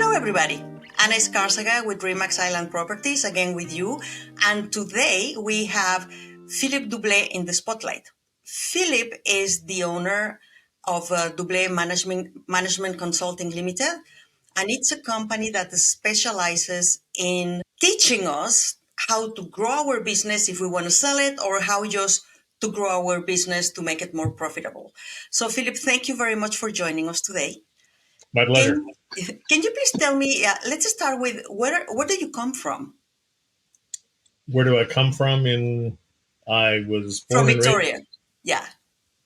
Hello, everybody. Anna Escarzaga with ReMax Island Properties, again with you. And today we have Philip Doublet in the spotlight. Philip is the owner of Doublet Management Consulting Limited, and it's a company that specializes in teaching us how to grow our business if we want to sell it, or how just to grow our business to make it more profitable. So, Philip, thank you very much for joining us today. My pleasure. Can you please tell me, let's start with where do you come from? Where do I come from? I was From born and raised Victoria. Yeah,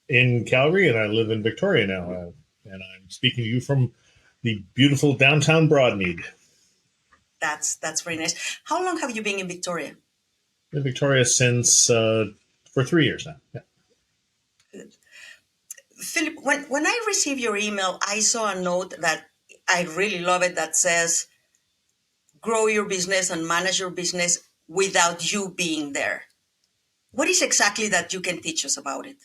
in Calgary, and I live in Victoria now. And I'm speaking to you from the beautiful downtown Broadmead. that's very nice. How long have you been in Victoria? In Victoria since for 3 years now. Yeah. Philip, when I received your email, I saw a note that I really love it that says, grow your business and manage your business without you being there. What is exactly that you can teach us about it?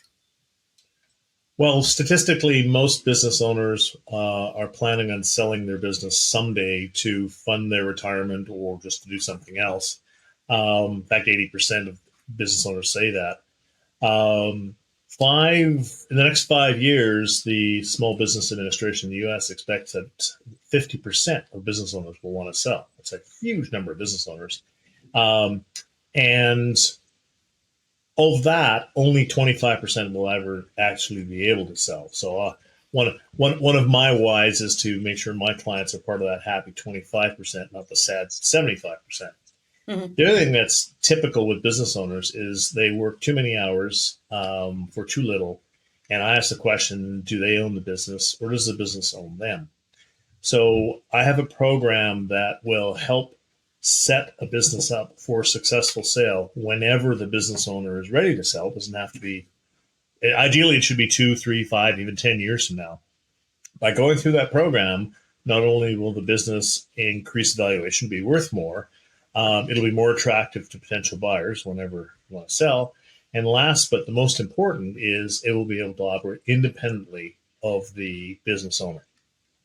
Well, statistically, most business owners are planning on selling their business someday to fund their retirement or just to do something else. In fact, 80% of business owners say that. Um, in the next 5 years, the Small Business Administration in the U.S. expects that 50% of business owners will want to sell. That's a huge number of business owners, and of that, only 25% will ever actually be able to sell. So, one of my whys is to make sure my clients are part of that happy 25%, not the sad 75%. Mm-hmm. The other thing that's typical with business owners is they work too many hours for too little. And I ask the question, do they own the business or does the business own them? So I have a program that will help set a business up for a successful sale whenever the business owner is ready to sell. It doesn't have to be, ideally, it should be 2, 3, 5, even 10 years from now. By going through that program, not only will the business increase valuation, be worth more, it'll be more attractive to potential buyers whenever you want to sell. And last, but the most important, is it will be able to operate independently of the business owner.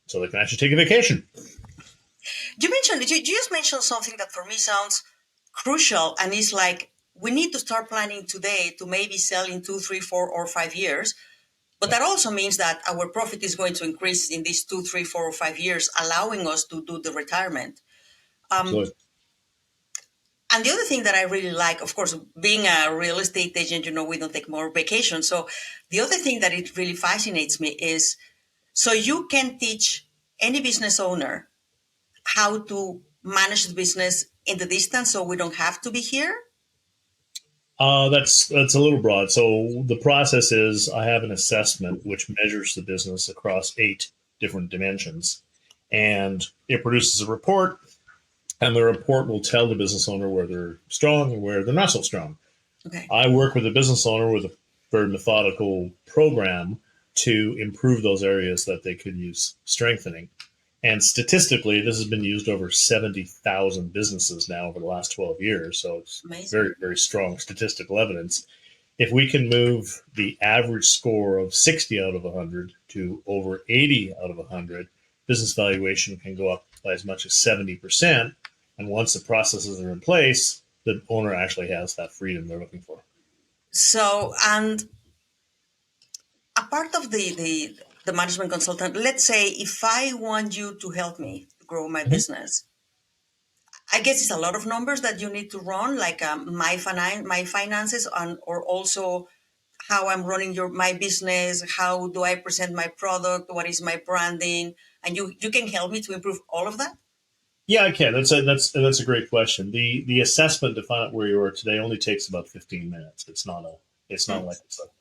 So they can actually take a vacation. You just mentioned something that for me sounds crucial, and it's like we need to start planning today to maybe sell in 2, 3, 4, or 5 years. But that also means that our profit is going to increase in these 2, 3, 4, or 5 years, allowing us to do the retirement. Um, So and the other thing that I really like, of course, being a real estate agent, we don't take more vacations. So the other thing that it really fascinates me is, so you can teach any business owner how to manage the business in the distance, so we don't have to be here. that's a little broad. So the process is I have an assessment which measures the business across 8 different dimensions, and it produces a report. And the report will tell the business owner where they're strong and where they're not so strong. Okay. I work with a business owner with a very methodical program to improve those areas that they could use strengthening. And statistically, this has been used over 70,000 businesses now over the last 12 years. So it's Amazing. very, very strong statistical evidence. If we can move the average score of 60 out of 100 to over 80 out of 100, business valuation can go up by as much as 70%. And once the processes are in place, the owner actually has that freedom they're looking for. So, and a part of the management consultant, let's say if I want you to help me grow my Mhm. business, I guess it's a lot of numbers that you need to run, like my finances, and or also how I'm running my business, how do I present my product, what is my branding, and you can help me to improve all of that. Yeah, I can. That's a great question. The assessment to find out where you are today only takes about 15 minutes. It's not Hmm. like it's a Okay.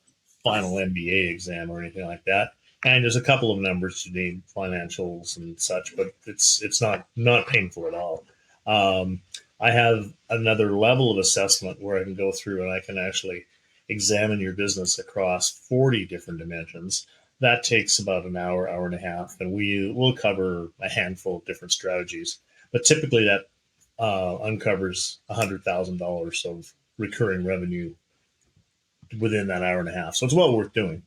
final MBA exam or anything like that. And there's a couple of numbers you need, financials and such, but it's not painful at all. Um, I have another level of assessment where I can go through and I can actually examine your business across 40 different dimensions. That takes about an hour, hour and a half, and we will cover a handful of different strategies. But typically, that uncovers $100,000 of recurring revenue within that hour and a half. So it's well worth doing.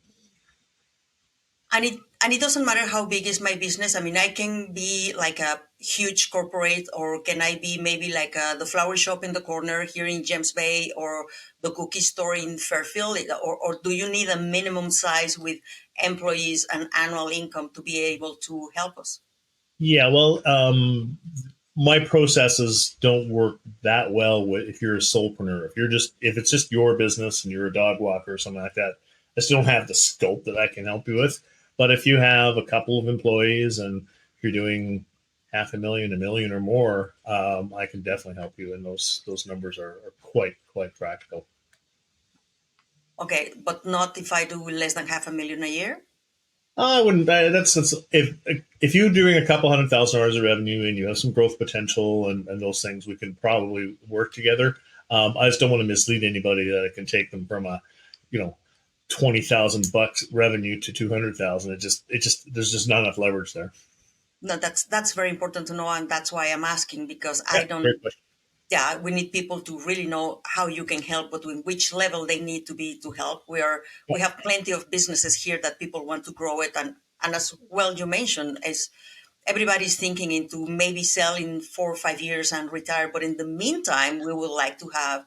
And And it doesn't matter how big is my business. I mean, I can be like a huge corporate, or can I be maybe like the flower shop in the corner here in James Bay, or the cookie store in Fairfield, or do you need a minimum size with employees and annual income to be able to help us? Yeah, well, my processes don't work that well if you're a solopreneur. If it's just your business and you're a dog walker or something like that, I still don't have the scope that I can help you with. But if you have a couple of employees and you're doing half a million, a million or more, I can definitely help you. And those numbers are quite practical. Okay, but not if I do less than half a million a year. I wouldn't. That's if you're doing a couple $100,000 of revenue and you have some growth potential and those things, we can probably work together. I just don't want to mislead anybody that I can take them from a, you know, $20,000 revenue to 200,000. It just there's just not enough leverage there. No, that's very important to know, and that's why I'm asking, because Yeah, I don't. great question. Yeah, we need people to really know how you can help, but in which level they need to be to help. Yeah, We have plenty of businesses here that people want to grow it, and as well you mentioned, is everybody's thinking into maybe sell in 4 or 5 years and retire, but in the meantime, we would like to have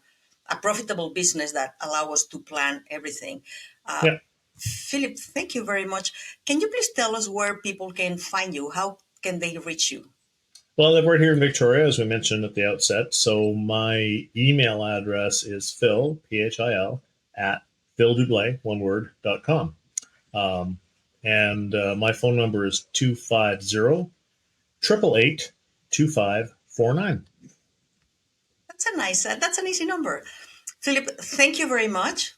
a profitable business that allow us to plan everything. Uh, yeah. Philip, thank you very much. Can you please tell us where people can find you? How can they reach you? Well, I live right here in Victoria, as we mentioned at the outset. So my email address is Phil, at phildublet, one word, .com. Um, and my phone number is 250 888 2549. That's an easy number. Philip, thank you very much.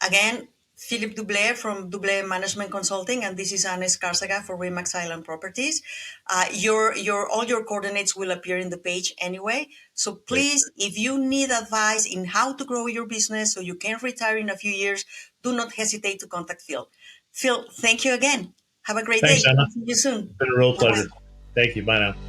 Again, Philip Doublet from Doublet Management Consulting, and this is Anne Escarzaga for ReMax Island Properties. All your coordinates will appear in the page anyway. So Great. please, if you need advice in how to grow your business so you can retire in a few years, do not hesitate to contact Phil. Phil, thank you again. Have a great Thanks, day. Anna. See you soon. It's been a real Bye bye. pleasure. Thank you. Bye now.